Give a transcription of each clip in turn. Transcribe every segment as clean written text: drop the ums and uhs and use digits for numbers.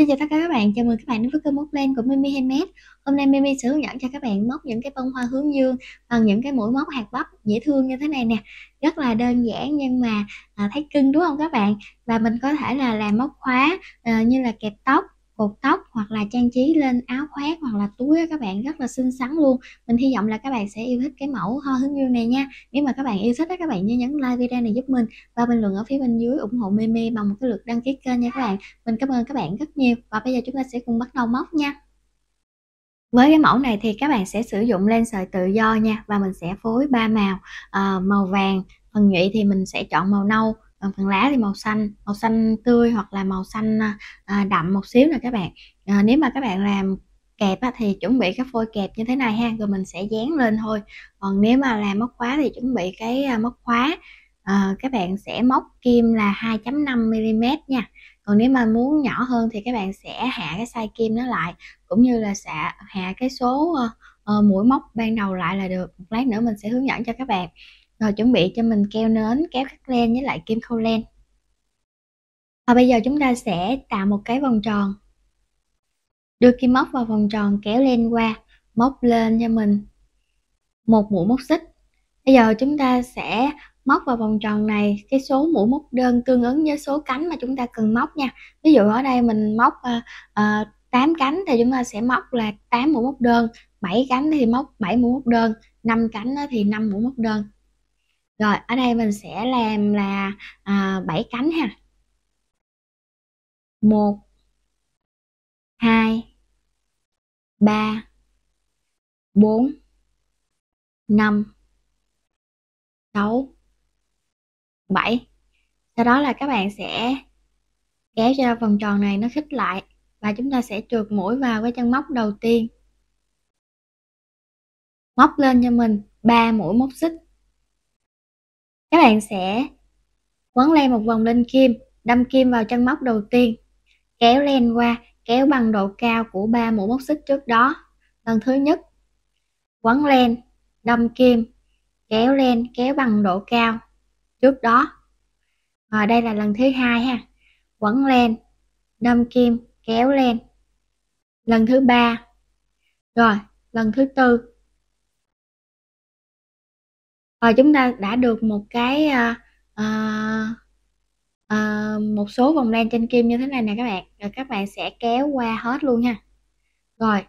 chào tất cả các bạn, chào mừng các bạn đến với kênh Móc Len của Mimi Handmade. Hôm nay Mimi sẽ hướng dẫn cho các bạn móc những cái bông hoa hướng dương bằng những cái mũi móc hạt bắp dễ thương như thế này nè. Rất là đơn giản nhưng mà thấy cưng đúng không các bạn? Và mình có thể là làm móc khóa như là kẹp tóc, cột tóc hoặc là trang trí lên áo khoác hoặc là túi á, các bạn rất là xinh xắn luôn. Mình hy vọng là các bạn sẽ yêu thích cái mẫu hoa hướng dương này nha. Nếu mà các bạn yêu thích á, các bạn nhớ nhấn like video này giúp mình và bình luận ở phía bên dưới ủng hộ Mimi bằng một cái lượt đăng ký kênh nha các bạn. Mình cảm ơn các bạn rất nhiều và bây giờ chúng ta sẽ cùng bắt đầu móc nha. Với cái mẫu này thì các bạn sẽ sử dụng len sợi tự do nha, và mình sẽ phối 3 màu. Màu vàng, phần nhụy thì mình sẽ chọn màu nâu, còn phần lá thì màu xanh tươi hoặc là màu xanh đậm một xíu nè các bạn. Nếu mà các bạn làm kẹp thì chuẩn bị cái phôi kẹp như thế này ha, rồi mình sẽ dán lên thôi. Còn nếu mà làm móc khóa thì chuẩn bị cái móc khóa. Các bạn sẽ móc kim là 2.5 mm nha. Còn nếu mà muốn nhỏ hơn thì các bạn sẽ hạ cái size kim nó lại, cũng như là hạ cái số mũi móc ban đầu lại là được. Một lát nữa mình sẽ hướng dẫn cho các bạn. Rồi chuẩn bị cho mình keo nến, kéo cắt len với lại kim khâu len. Và bây giờ chúng ta sẽ tạo một cái vòng tròn, đưa kim móc vào vòng tròn, kéo len qua, móc lên cho mình một mũi móc xích. Bây giờ chúng ta sẽ móc vào vòng tròn này cái số mũi móc đơn tương ứng với số cánh mà chúng ta cần móc nha. Ví dụ ở đây mình móc 8 cánh thì chúng ta sẽ móc là 8 mũi móc đơn, 7 cánh thì móc 7 mũi móc đơn, 5 cánh thì 5 mũi móc đơn. Rồi ở đây mình sẽ làm là 7 cánh ha. 1 2 3 4 5 6 7. Sau đó là các bạn sẽ kéo cho vòng tròn này nó khít lại và chúng ta sẽ trượt mũi vào cái chân móc đầu tiên, móc lên cho mình 3 mũi móc xích. Các bạn sẽ quấn len một vòng lên kim, đâm kim vào chân móc đầu tiên, kéo len qua, kéo bằng độ cao của 3 mũi móc xích trước đó. Lần thứ nhất quấn len, đâm kim, kéo len, kéo bằng độ cao trước đó. Rồi đây là lần thứ hai ha, quấn len, đâm kim, kéo len. Lần thứ ba, rồi lần thứ tư. Rồi chúng ta đã được một cái một số vòng len trên kim như thế này nè các bạn. Rồi các bạn sẽ kéo qua hết luôn ha. Rồi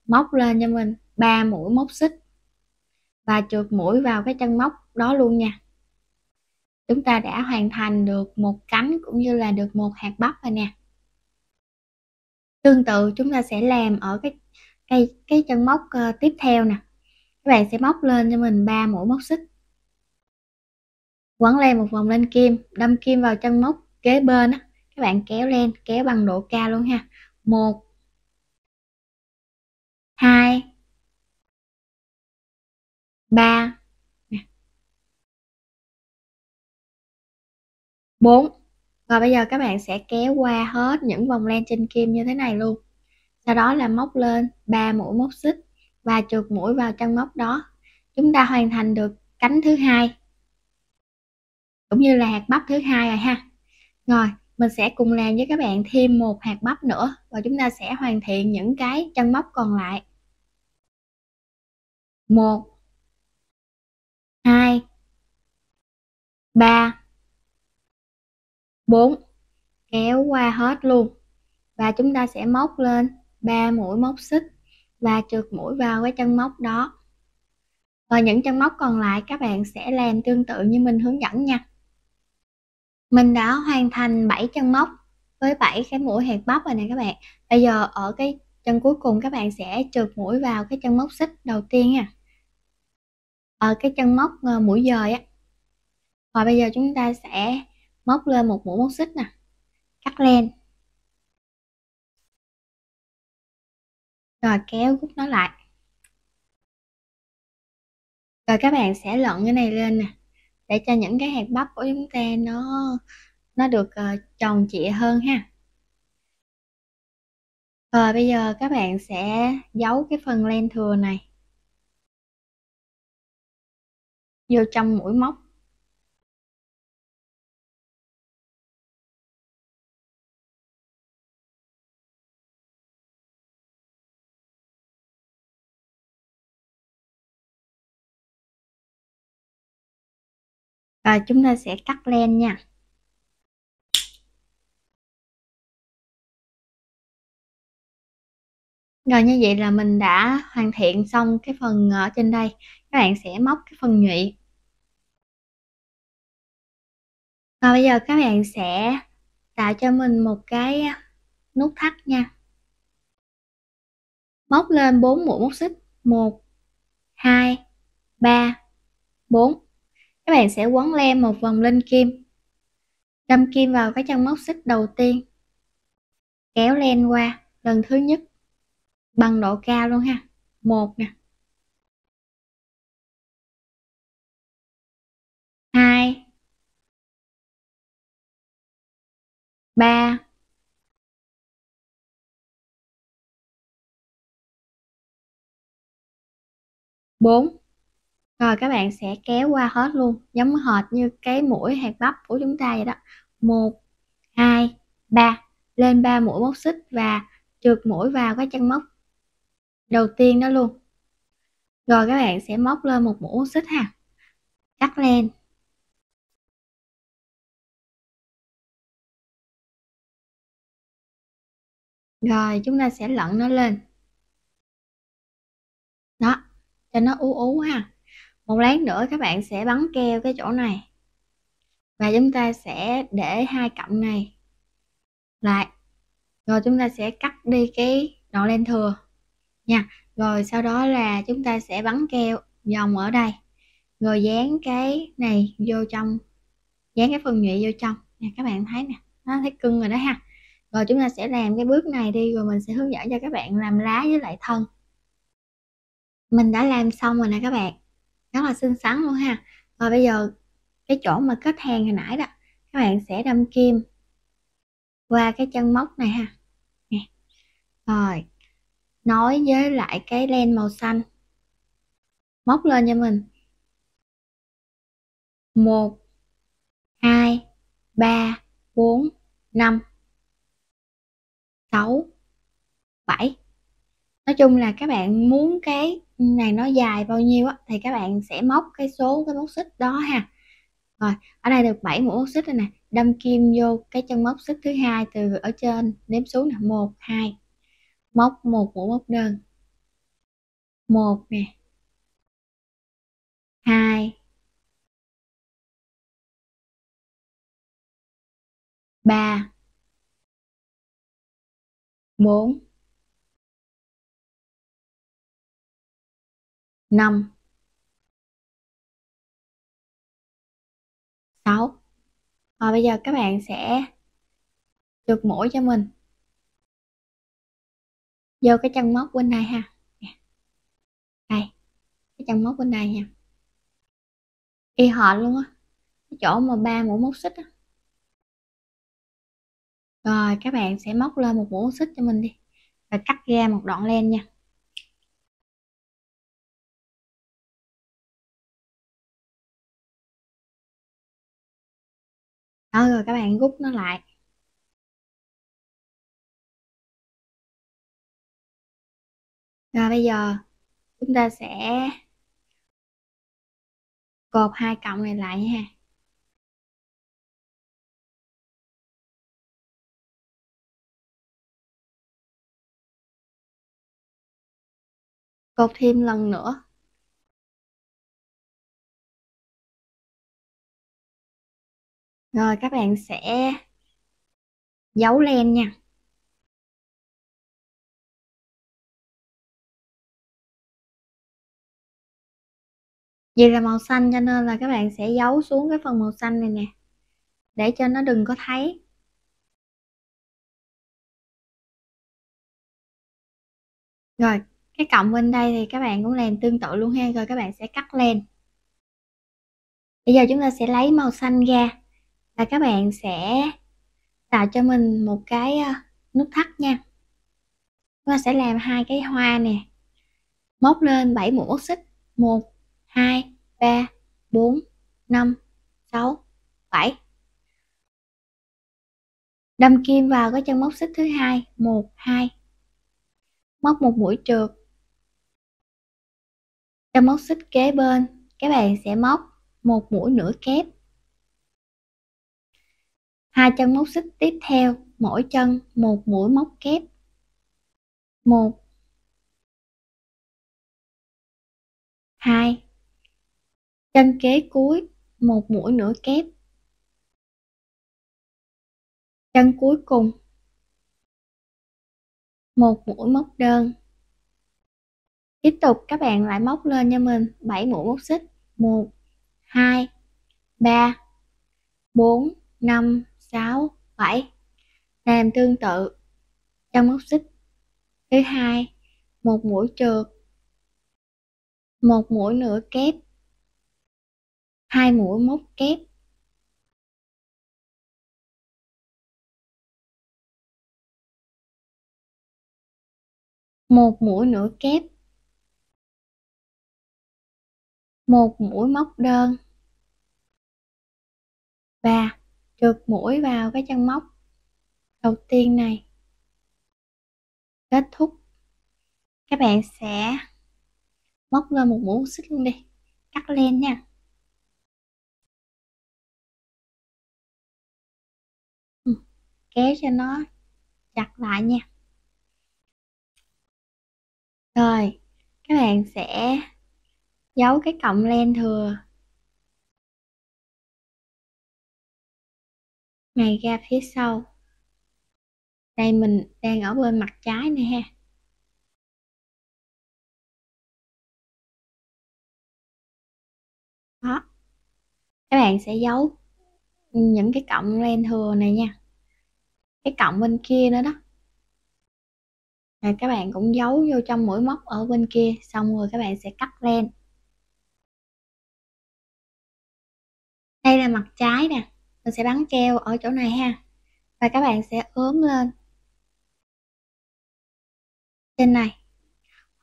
móc lên cho mình 3 mũi móc xích và trượt mũi vào cái chân móc đó luôn nha. Chúng ta đã hoàn thành được một cánh cũng như là được một hạt bắp rồi nè. Tương tự chúng ta sẽ làm ở cái chân móc tiếp theo nè. Các bạn sẽ móc lên cho mình 3 mũi móc xích, quấn len một vòng lên kim, đâm kim vào chân móc kế bên á. Các bạn kéo len, kéo bằng độ cao luôn ha. 1 2 3 4. Và bây giờ các bạn sẽ kéo qua hết những vòng len trên kim như thế này luôn. Sau đó là móc lên 3 mũi móc xích và trượt mũi vào chân móc đó. Chúng ta hoàn thành được cánh thứ hai cũng như là hạt bắp thứ hai rồi ha. Rồi mình sẽ cùng làm với các bạn thêm một hạt bắp nữa và chúng ta sẽ hoàn thiện những cái chân móc còn lại. 1 2 3 4. Kéo qua hết luôn và chúng ta sẽ móc lên 3 mũi móc xích và trượt mũi vào cái chân móc đó. Và những chân móc còn lại các bạn sẽ làm tương tự như mình hướng dẫn nha. Mình đã hoàn thành 7 chân móc với 7 cái mũi hạt bắp rồi nè các bạn. Bây giờ ở cái chân cuối cùng các bạn sẽ trượt mũi vào cái chân móc xích đầu tiên nha, ở cái chân móc mũi dời á. Và bây giờ chúng ta sẽ móc lên một mũi móc xích nè, cắt len, rồi kéo rút nó lại. Rồi các bạn sẽ lận cái này lên nè, để cho những cái hạt bắp của chúng ta nó được tròn trịa hơn ha. Rồi bây giờ các bạn sẽ giấu cái phần len thừa này vô trong mũi móc. Rồi chúng ta sẽ cắt len nha. Rồi như vậy là mình đã hoàn thiện xong cái phần ở trên đây. Các bạn sẽ móc cái phần nhụy. Và bây giờ các bạn sẽ tạo cho mình một cái nút thắt nha. Móc lên 4 mũi móc xích, 1 2 3 4. Các bạn sẽ quấn len một vòng lên kim. Đâm kim vào cái chân móc xích đầu tiên. Kéo len qua lần thứ nhất bằng độ cao luôn ha. 1 nè. 2 3 4. Rồi các bạn sẽ kéo qua hết luôn, giống hệt như cái mũi hạt bắp của chúng ta vậy đó. 1 2 3, lên 3 mũi móc xích và trượt mũi vào cái chân móc đầu tiên đó luôn. Rồi các bạn sẽ móc lên một mũi móc xích ha. Cắt len. Rồi chúng ta sẽ lặn nó lên. Đó, cho nó ú ú ha. Một lát nữa các bạn sẽ bắn keo cái chỗ này. Và chúng ta sẽ để hai cọng này lại. Rồi chúng ta sẽ cắt đi cái đoạn len thừa nha. Rồi sau đó là chúng ta sẽ bắn keo vòng ở đây. Rồi dán cái này vô trong, dán cái phần nhụy vô trong nè, các bạn thấy nè, nó thấy cưng rồi đó ha. Rồi chúng ta sẽ làm cái bước này đi, rồi mình sẽ hướng dẫn cho các bạn làm lá với lại thân. Mình đã làm xong rồi nè các bạn, rất là xinh xắn luôn ha. Rồi bây giờ cái chỗ mà kết hàng hồi nãy đó, các bạn sẽ đâm kim qua cái chân móc này ha nè. Rồi nối với lại cái len màu xanh, móc lên cho mình 1 2 3 4 5 6 7. Nói chung là các bạn muốn cái này nó dài bao nhiêu á thì các bạn sẽ móc cái số cái móc xích đó ha. Rồi ở đây được 7 mũi móc xích rồi nè, đâm kim vô cái chân móc xích thứ hai từ ở trên đếm xuống nè, 1 2, móc một mũi móc đơn, 1 nè, 2 3 4 5 6. Rồi bây giờ các bạn sẽ trượt mũi cho mình vô cái chân móc bên này ha. Đây, cái chân móc bên này nha, y hệt luôn á, cái chỗ mà 3 mũi móc xích á. Rồi các bạn sẽ móc lên một mũi móc xích cho mình đi và cắt ra một đoạn len nha. Đó, rồi các bạn rút nó lại. Rồi bây giờ chúng ta sẽ cột hai cọng này lại nha. Cột thêm lần nữa. Rồi các bạn sẽ giấu len nha. Vì là màu xanh cho nên là các bạn sẽ giấu xuống cái phần màu xanh này nè, để cho nó đừng có thấy. Rồi cái cọng bên đây thì các bạn cũng làm tương tự luôn ha. Rồi các bạn sẽ cắt len. Bây giờ chúng ta sẽ lấy màu xanh ra và các bạn sẽ tạo cho mình một cái nút thắt nha. Chúng ta sẽ làm hai cái hoa nè, móc lên 7 mũi móc xích, 1 2 3 4 5 6 7. Đâm kim vào cái chân móc xích thứ hai, 1 2, móc một mũi trượt, chân móc xích kế bên các bạn sẽ móc một mũi nửa kép 2 chân móc xích tiếp theo, mỗi chân một mũi móc kép, 1 2, chân kế cuối một mũi nữa kép, chân cuối cùng một mũi móc đơn. Tiếp tục các bạn lại móc lên cho mình 7 mũi móc xích, 1 2 3 4 5 6 7. Làm tương tự chân móc xích thứ hai, một mũi trượt, một mũi nữa kép, 2 mũi móc kép, một mũi nữa kép, một mũi móc đơn và trượt mũi vào cái chân móc đầu tiên này. Kết thúc các bạn sẽ móc lên một mũi xích luôn đi, cắt len nha. Kéo cho nó chặt lại nha. Rồi các bạn sẽ giấu cái cọng len thừa này ra phía sau. Đây mình đang ở bên mặt trái này ha. Đó, các bạn sẽ giấu những cái cọng len thừa này nha, cái cọng bên kia nữa đó. Rồi các bạn cũng giấu vô trong mũi móc ở bên kia, xong rồi các bạn sẽ cắt len. Đây là mặt trái nè, mình sẽ bắn keo ở chỗ này ha, và các bạn sẽ ướm lên trên này,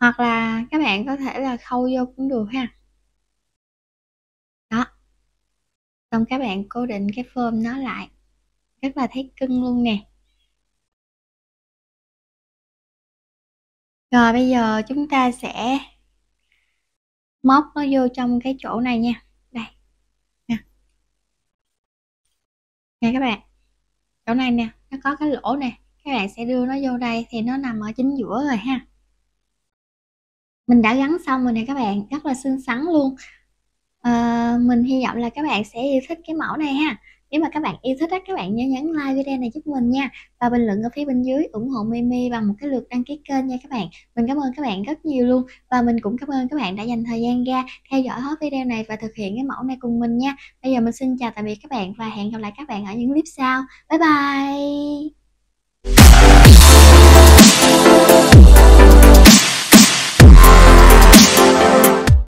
hoặc là các bạn có thể là khâu vô cũng được ha. Đó, xong các bạn cố định cái phơm nó lại, rất là thấy cưng luôn nè. Rồi bây giờ chúng ta sẽ móc nó vô trong cái chỗ này nha. Đây nè, nè các bạn, chỗ này nè, nó có cái lỗ nè, các bạn sẽ đưa nó vô đây thì nó nằm ở chính giữa rồi ha. Mình đã gắn xong rồi nè các bạn, rất là xinh xắn luôn. Mình hy vọng là các bạn sẽ yêu thích cái mẫu này ha. Nếu mà các bạn yêu thích á, các bạn nhớ nhấn like video này giúp mình nha, và bình luận ở phía bên dưới ủng hộ Mimi bằng một cái lượt đăng ký kênh nha các bạn. Mình cảm ơn các bạn rất nhiều luôn, và mình cũng cảm ơn các bạn đã dành thời gian ra theo dõi hết video này và thực hiện cái mẫu này cùng mình nha. Bây giờ mình xin chào tạm biệt các bạn và hẹn gặp lại các bạn ở những clip sau. Bye bye.